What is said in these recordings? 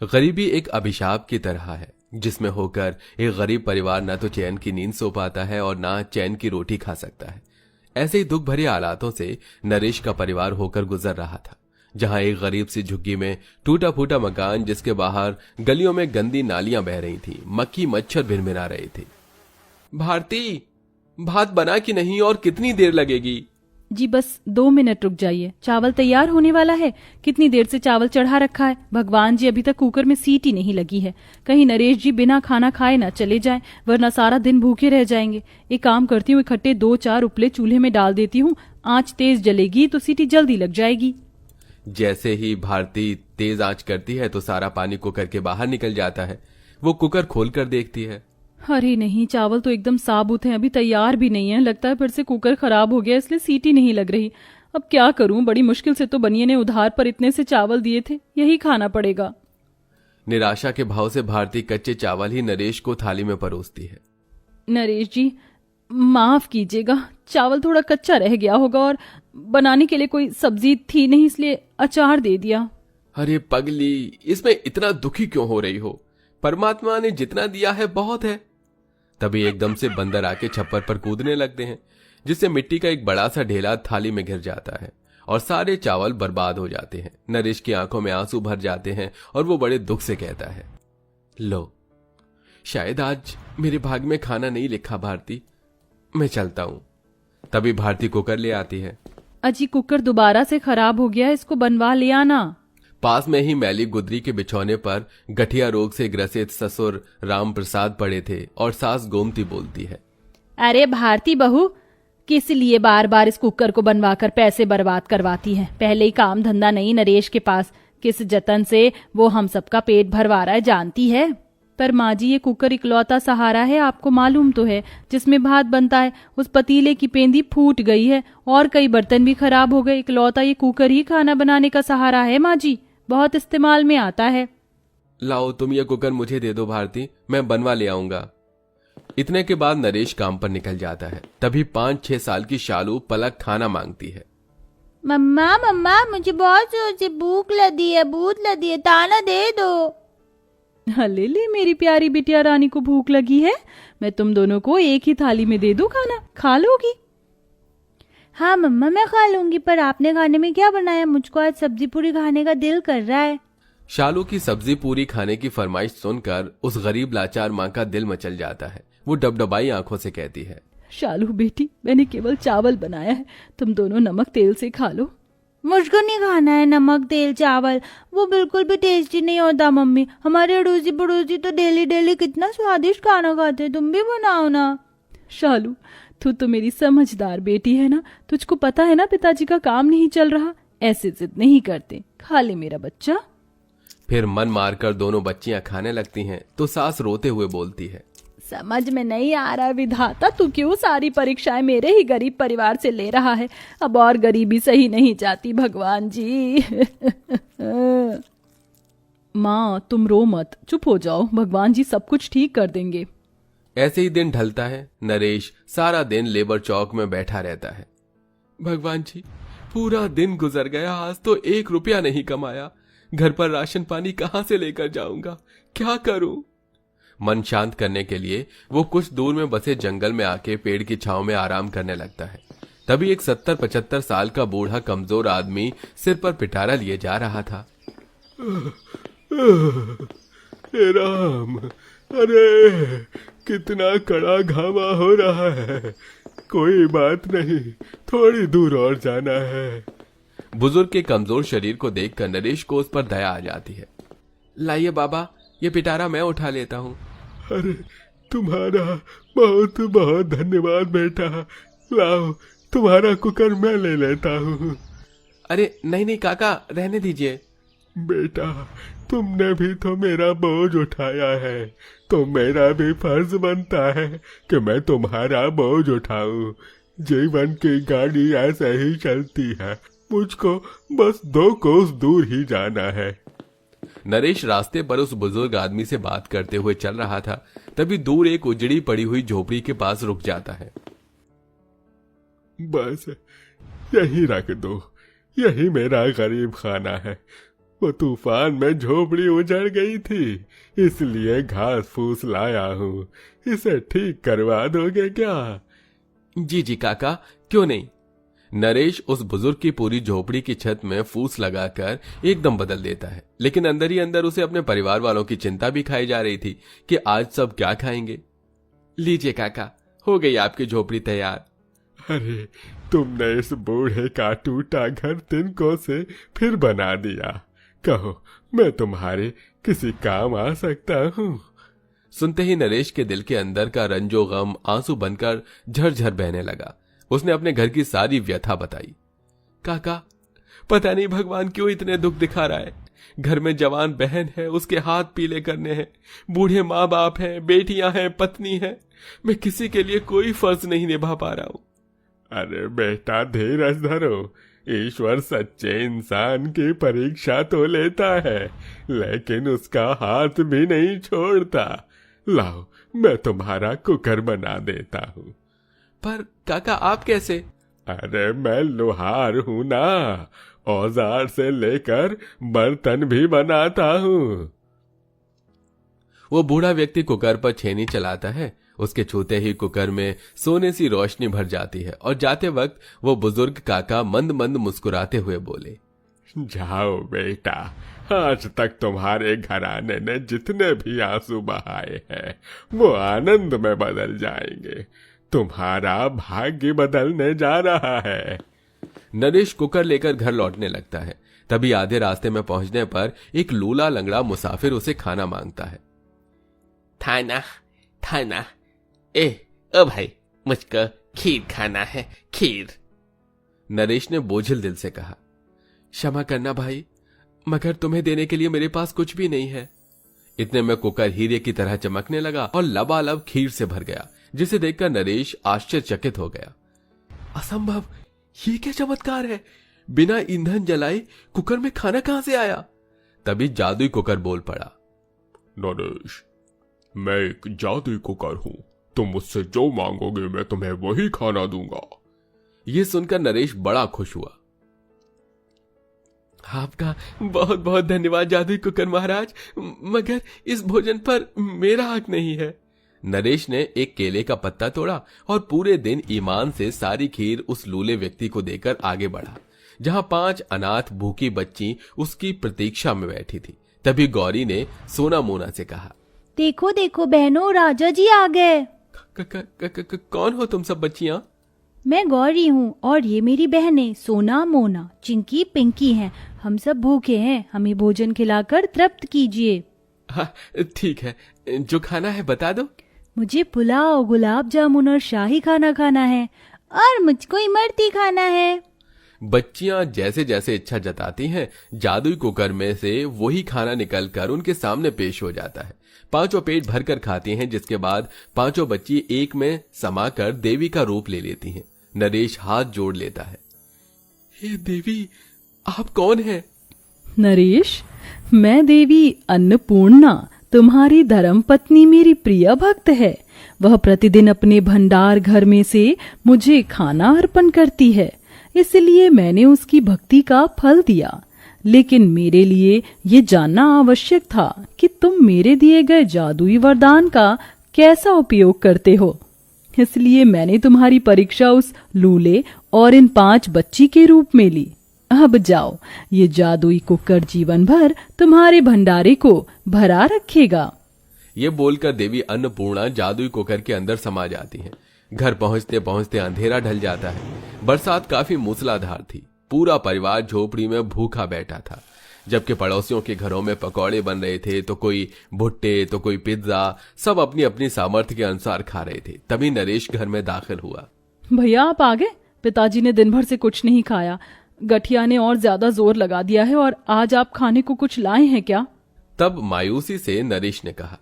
गरीबी एक अभिशाप की तरह है जिसमें होकर एक गरीब परिवार न तो चैन की नींद सो पाता है और ना चैन की रोटी खा सकता है। ऐसे ही दुख भरे हालातों से नरेश का परिवार होकर गुजर रहा था, जहां एक गरीब सी झुग्गी में टूटा फूटा मकान, जिसके बाहर गलियों में गंदी नालियां बह रही थी, मक्खी मच्छर भिनभिना रहे थे। भारती, भात बना कि नहीं और कितनी देर लगेगी? जी बस 2 मिनट रुक जाइए, चावल तैयार होने वाला है। कितनी देर से चावल चढ़ा रखा है। भगवान जी, अभी तक कुकर में सीटी नहीं लगी है। कहीं नरेश जी बिना खाना खाए ना चले जाएं, वरना सारा दिन भूखे रह जाएंगे। एक काम करती हूँ, इकट्ठे 2-4 उपले चूल्हे में डाल देती हूँ। आंच तेज जलेगी तो सीटी जल्दी लग जाएगी। जैसे ही भारती तेज आंच करती है तो सारा पानी कुकर के बाहर निकल जाता है। वो कुकर खोलकर देखती है। अरे नहीं, चावल तो एकदम साबुत हैं, अभी तैयार भी नहीं है। लगता है फिर से कुकर खराब हो गया, इसलिए सीटी नहीं लग रही। अब क्या करूं, बड़ी मुश्किल से तो बनिए ने उधार पर इतने से चावल दिए थे, यही खाना पड़ेगा। निराशा के भाव से भारती कच्चे चावल ही नरेश को थाली में परोसती है। नरेश जी, माफ कीजिएगा, चावल थोड़ा कच्चा रह गया होगा और बनाने के लिए कोई सब्जी थी नहीं, इसलिए अचार दे दिया। अरे पगली, इसमें इतना दुखी क्यों हो रही हो? परमात्मा ने जितना दिया है बहुत है। तभी एकदम से बंदर आके छप्पर पर कूदने लगते हैं, जिससे मिट्टी का एक बड़ा सा ढेला थाली में घिर जाता है और सारे चावल बर्बाद हो जाते हैं। नरेश की आंखों में आंसू भर जाते हैं और वो बड़े दुख से कहता है, लो, शायद आज मेरे भाग में खाना नहीं लिखा भारती, मैं चलता हूं। तभी भारती कुकर ले आती है। अजी, कुकर दोबारा से खराब हो गया, इसको बनवा ले आना। पास में ही मैली गुदरी के बिछौने पर गठिया रोग से ग्रसित ससुर राम प्रसाद पड़े थे और सास गोमती बोलती है, अरे भारती बहू, किस लिए बार बार इस कुकर को बनवाकर पैसे बर्बाद करवाती है? पहले ही काम धंधा नहीं नरेश के पास, किस जतन से वो हम सबका पेट भरवा रहा है जानती है। पर माँ जी, ये कुकर इकलौता सहारा है, आपको मालूम तो है, जिसमें भात बनता है। उस पतीले की पेंदी फूट गई है और कई बर्तन भी खराब हो गए। इकलौता ये कुकर ही खाना बनाने का सहारा है माँ जी, बहुत इस्तेमाल में आता है। लाओ तुम ये कुकर मुझे दे दो भारती, मैं बनवा ले आऊंगा। इतने के बाद नरेश काम पर निकल जाता है। तभी 5-6 साल की शालू पलक खाना मांगती है। मम्मा मम्मा, मुझे बहुत जोर से भूख लगी है, ताना दे दो। ले ले मेरी प्यारी बिटिया रानी को भूख लगी है, मैं तुम दोनों को एक ही थाली में दे दूं खाना, खा लोगी? हाँ मम्मा, मैं खा लूंगी, पर आपने खाने में क्या बनाया? मुझको आज सब्जी पूरी खाने का दिल कर रहा है। शालू की सब्जी पूरी खाने की फरमाइश सुनकर उस गरीब लाचार माँ का दिल मचल जाता है। वो डबडबाई आंखों से कहती है, शालू बेटी, मैंने केवल चावल बनाया है, तुम दोनों नमक तेल से खा लो। मुझको नहीं खाना है नमक तेल चावल, वो बिल्कुल भी टेस्टी नहीं होता। मम्मी, हमारे अड़ोसी पड़ोसी तो डेली डेली कितना स्वादिष्ट खाना खाते, तुम भी बनाओ ना। शालू, तू तो मेरी समझदार बेटी है ना, तुझको पता है ना पिताजी का काम नहीं चल रहा, ऐसे जिद नहीं करते, खा ले मेरा बच्चा। फिर मन मारकर दोनों बच्चियां खाने लगती हैं तो सास रोते हुए बोलती है, समझ में नहीं आ रहा विधाता, तू क्यों सारी परीक्षाएं मेरे ही गरीब परिवार से ले रहा है? अब और गरीबी सही नहीं जाती भगवान जी। माँ, तुम रो मत, चुप हो जाओ, भगवान जी सब कुछ ठीक कर देंगे। ऐसे ही दिन ढलता है। नरेश सारा दिन लेबर चौक में बैठा रहता है। भगवान जी, पूरा दिन गुजर गया, आज तो 1 रुपया नहीं कमाया। घर पर राशन पानी कहाँ से लेकर जाऊंगा, क्या करूं? मन शांत करने के लिए वो कुछ दूर में बसे जंगल में आके पेड़ की छांव में आराम करने लगता है। तभी एक 70-75 साल का बूढ़ा कमजोर आदमी सिर पर पिटारा लिए जा रहा था। राम, अरे कितना कड़ा घामा हो रहा है। कोई बात नहीं, थोड़ी दूर और जाना है। बुजुर्ग के कमजोर शरीर को देखकर नरेश को उस पर दया आ जाती है। लाइए बाबा, ये पिटारा मैं उठा लेता हूँ। अरे तुम्हारा बहुत बहुत धन्यवाद बेटा, लाओ तुम्हारा कुकर मैं ले लेता हूँ। अरे नहीं नहीं काका, रहने दीजिए। बेटा, तुमने भी तो मेरा बोझ उठाया है, तो मेरा भी फर्ज बनता है कि मैं तुम्हारा बोझ उठाऊं। जीवन की गाड़ी ऐसे ही चलती है, मुझको बस 2 कोस दूर ही जाना है। नरेश रास्ते पर उस बुजुर्ग आदमी से बात करते हुए चल रहा था। तभी दूर एक उजड़ी पड़ी हुई झोपड़ी के पास रुक जाता है। बस यही रख दो, यही मेरा गरीब खाना है। वो तूफान में झोपड़ी उजड़ गई थी, इसलिए घास फूस लाया हूँ। इसे ठीक करवा दोगे क्या? जी जी काका, क्यों नहीं। नरेश उस बुजुर्ग की पूरी झोपड़ी की छत में फूस लगाकर एकदम बदल देता है, लेकिन अंदर ही अंदर उसे अपने परिवार वालों की चिंता भी खाई जा रही थी कि आज सब क्या खाएंगे। लीजिए काका, हो गई आपकी झोपड़ी तैयार। अरे, तुमने इस बूढ़े का टूटा घर तिनकों से फिर बना दिया। कहो, मैं तुम्हारे किसी काम आ सकता हूँ? सुनते ही नरेश के दिल के अंदर का रंजो गम आंसू बनकर झरझर बहने लगा। उसने अपने घर की सारी व्यथा बताई। काका, पता नहीं भगवान क्यों इतने दुख दिखा रहा है। घर में जवान बहन है, उसके हाथ पीले करने हैं, बूढ़े माँ बाप हैं, बेटियां हैं, पत्नी है। मैं किसी के लिए कोई फर्ज नहीं निभा पा रहा हूँ। अरे बेटा, धीरज धरो। ईश्वर सच्चे इंसान की परीक्षा तो लेता है, लेकिन उसका हाथ भी नहीं छोड़ता। लाओ, मैं तुम्हारा कुकर बना देता हूँ। पर काका, आप कैसे? अरे, मैं लोहार हूँ ना, औजार से लेकर बर्तन भी बनाता हूँ। वो बूढ़ा व्यक्ति कुकर पर छेनी चलाता है। उसके छूते ही कुकर में सोने सी रोशनी भर जाती है और जाते वक्त वो बुजुर्ग काका मंद मंद मुस्कुराते हुए बोले, जाओ बेटा, आज तक तुम्हारे घराने ने जितने भी आंसू बहाए हैं वो आनंद में बदल जाएंगे। तुम्हारा भाग्य बदलने जा रहा है। नरेश कुकर लेकर घर लौटने लगता है। तभी आधे रास्ते में पहुंचने पर एक लूला लंगड़ा मुसाफिर उसे खाना मांगता है। थाना थाना, ओ भाई, मुझको खीर खाना है, खीर। नरेश ने बोझिल दिल से कहा, क्षमा करना भाई, मगर तुम्हें देने के लिए मेरे पास कुछ भी नहीं है। इतने में कुकर हीरे की तरह चमकने लगा और लबालब खीर से भर गया, जिसे देखकर नरेश आश्चर्यचकित हो गया। असंभव, ये क्या चमत्कार है? बिना ईंधन जलाए कुकर में खाना कहां से आया? तभी जादुई कुकर बोल पड़ा, नरेश, मैं एक जादुई कुकर हूँ। तुम मुझसे जो मांगोगे मैं तुम्हें वही खाना दूंगा। ये सुनकर नरेश बड़ा खुश हुआ। आपका बहुत बहुत धन्यवाद जादुई कुकर महाराज, मगर इस भोजन पर मेरा हक नहीं है। नरेश ने एक केले का पत्ता तोड़ा और पूरे दिन ईमान से सारी खीर उस लूले व्यक्ति को देकर आगे बढ़ा, जहां 5 अनाथ भूखी बच्ची उसकी प्रतीक्षा में बैठी थी। तभी गौरी ने सोना मोना से कहा, देखो देखो बहनों, राजा जी आ गए। कौन हो तुम सब बच्चियां? मैं गौरी हूँ और ये मेरी बहनें सोना, मोना, चिंकी, पिंकी हैं। हम सब भूखे हैं, हमें भोजन खिलाकर तृप्त कीजिए। हाँ, ठीक है, जो खाना है बता दो। मुझे पुलाव, गुलाब जामुन और शाही खाना खाना है, और मुझको इमरती खाना है। बच्चियां जैसे जैसे इच्छा जताती हैं, जादुई कुकर में से वही खाना निकलकर उनके सामने पेश हो जाता है। 5 पेट भरकर खाती हैं, जिसके बाद 5 बच्ची एक में समाकर देवी का रूप ले लेती हैं। नरेश हाथ जोड़ लेता है, हे देवी, आप कौन हैं? नरेश, मैं देवी अन्नपूर्णा, तुम्हारी धर्मपत्नी मेरी प्रिय भक्त है। वह प्रतिदिन अपने भंडार घर में से मुझे खाना अर्पण करती है, इसलिए मैंने उसकी भक्ति का फल दिया। लेकिन मेरे लिए ये जानना आवश्यक था कि तुम मेरे दिए गए जादुई वरदान का कैसा उपयोग करते हो। इसलिए मैंने तुम्हारी परीक्षा उस लूले और इन 5 बच्ची के रूप में ली। अब जाओ, ये जादुई कुकर जीवन भर तुम्हारे भंडारे को भरा रखेगा। ये बोलकर देवी अन्नपूर्णा जादुई कुकर के अंदर समा जाती हैं। घर पहुंचते पहुंचते अंधेरा ढल जाता है। बरसात काफी मूसलाधार थी। पूरा परिवार झोपड़ी में भूखा बैठा था, जबकि पड़ोसियों के घरों में पकौड़े बन रहे थे, तो कोई भुट्टे तो कोई पिज्जा, सब अपनी अपनी सामर्थ्य के अनुसार खा रहे थे। तभी नरेश घर में दाखिल हुआ। भैया आप आ गए? पिताजी ने दिन भर से कुछ नहीं खाया, गठिया ने और ज्यादा जोर लगा दिया है, और आज आप खाने को कुछ लाए हैं क्या? तब मायूसी से नरेश ने कहा,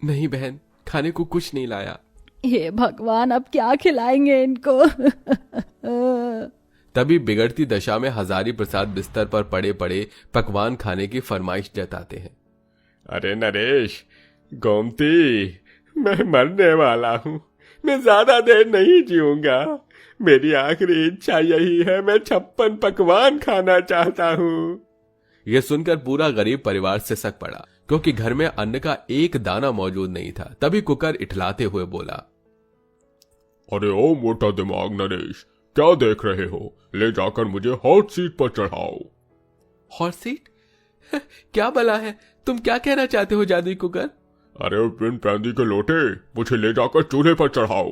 नहीं बहन, खाने को कुछ नहीं लाया। हे भगवान, अब क्या खिलाएंगे इनको? तभी बिगड़ती दशा में हजारी प्रसाद बिस्तर पर पड़े पड़े पकवान खाने की फरमाइश जताते हैं। अरे नरेश, गोमती, मैं मरने वाला हूँ। मैं ज्यादा देर नहीं जीऊंगा। मेरी आखिरी इच्छा यही है, मैं 56 पकवान खाना चाहता हूँ। यह सुनकर पूरा गरीब परिवार सिसक पड़ा, क्योंकि घर में अन्न का एक दाना मौजूद नहीं था। तभी कुकर इठलाते हुए बोला, अरे ओ मोटा दिमाग नरेश, क्या देख रहे हो? ले जाकर मुझे हॉट सीट पर चढ़ाओ। Hot seat? क्या भला है? तुम क्या कहना चाहते हो जादुई कुकर? अरे बिन पैंदी के लोटे, मुझे ले जाकर चूल्हे पर चढ़ाओ।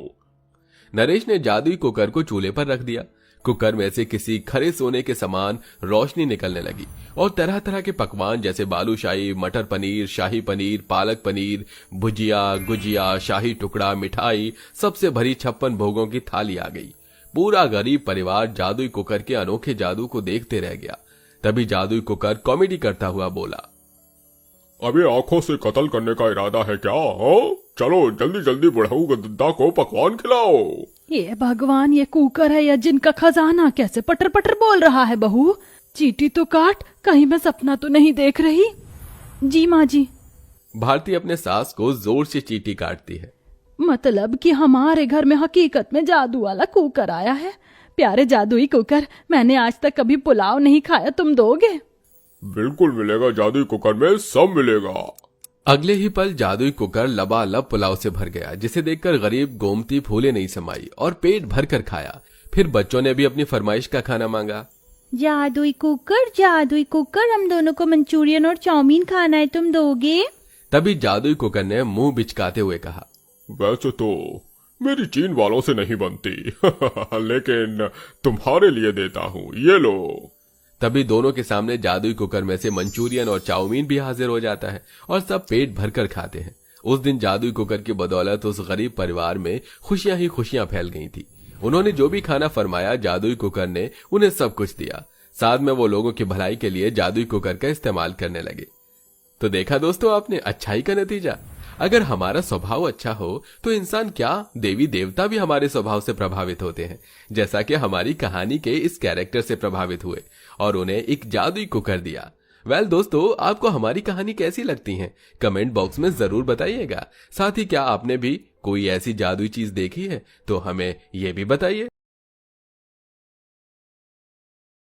नरेश ने जादुई कुकर को चूल्हे पर रख दिया। कुकर में से किसी खरे सोने के समान रोशनी निकलने लगी और तरह तरह के पकवान जैसे बालूशाही, मटर पनीर, शाही पनीर, पालक पनीर, भुजिया, गुजिया, शाही टुकड़ा, मिठाई, सबसे भरी 56 भोगों की थाली आ गई। पूरा गरीब परिवार जादुई कुकर के अनोखे जादू को देखते रह गया। तभी जादुई कुकर कॉमेडी करता हुआ बोला, अबे आंखों से कत्ल करने का इरादा है क्या? हाँ, चलो जल्दी जल्दी बुढ़ऊ गद्दा को पकवान खिलाओ। ये भगवान, ये कुकर है या जिनका खजाना कैसे पटर पटर बोल रहा है? बहू, चीटी तो काट, कहीं मैं सपना तो नहीं देख रही? जी माँ जी। भारती अपने सास को जोर से चींटी काटती है। मतलब कि हमारे घर में हकीकत में जादू वाला कुकर आया है। प्यारे जादुई कुकर, मैंने आज तक कभी पुलाव नहीं खाया, तुम दोगे? बिल्कुल मिलेगा, जादुई कुकर में सब मिलेगा। अगले ही पल जादुई कुकर लबालब पुलाव से भर गया, जिसे देखकर गरीब गोमती फूले नहीं समाई और पेट भर कर खाया। फिर बच्चों ने भी अपनी फरमाइश का खाना मांगा। जादुई कुकर, हम दोनों को मंचूरियन और चाउमीन खाना है, तुम दोगे? तभी जादुई कुकर ने मुंह बिचकाते हुए कहा, वैसे तो मेरी चीन वालों से नहीं बनती लेकिन तुम्हारे लिए देता हूँ, ये लो। तभी दोनों के सामने जादुई कुकर में से मंचूरियन और चाउमीन भी हाजिर हो जाता है और सब पेट भरकर खाते हैं। उस दिन जादुई कुकर की बदौलत उस गरीब परिवार में खुशियां ही खुशियां फैल गई थी। उन्होंने जो भी खाना फरमाया, जादुई कुकर ने उन्हें सब कुछ दिया। साथ में वो लोगों की भलाई के लिए जादुई कुकर का इस्तेमाल करने लगे। तो देखा दोस्तों आपने, अच्छाई का नतीजा। अगर हमारा स्वभाव अच्छा हो तो इंसान क्या, देवी देवता भी हमारे स्वभाव से प्रभावित होते हैं, जैसा कि हमारी कहानी के इस कैरेक्टर से प्रभावित हुए और उन्हें एक जादुई कुकर दिया। वेल दोस्तों, आपको हमारी कहानी कैसी लगती है? कमेंट बॉक्स में जरूर बताइएगा। साथ ही क्या आपने भी कोई ऐसी जादुई चीज देखी है तो हमें ये भी बताइए।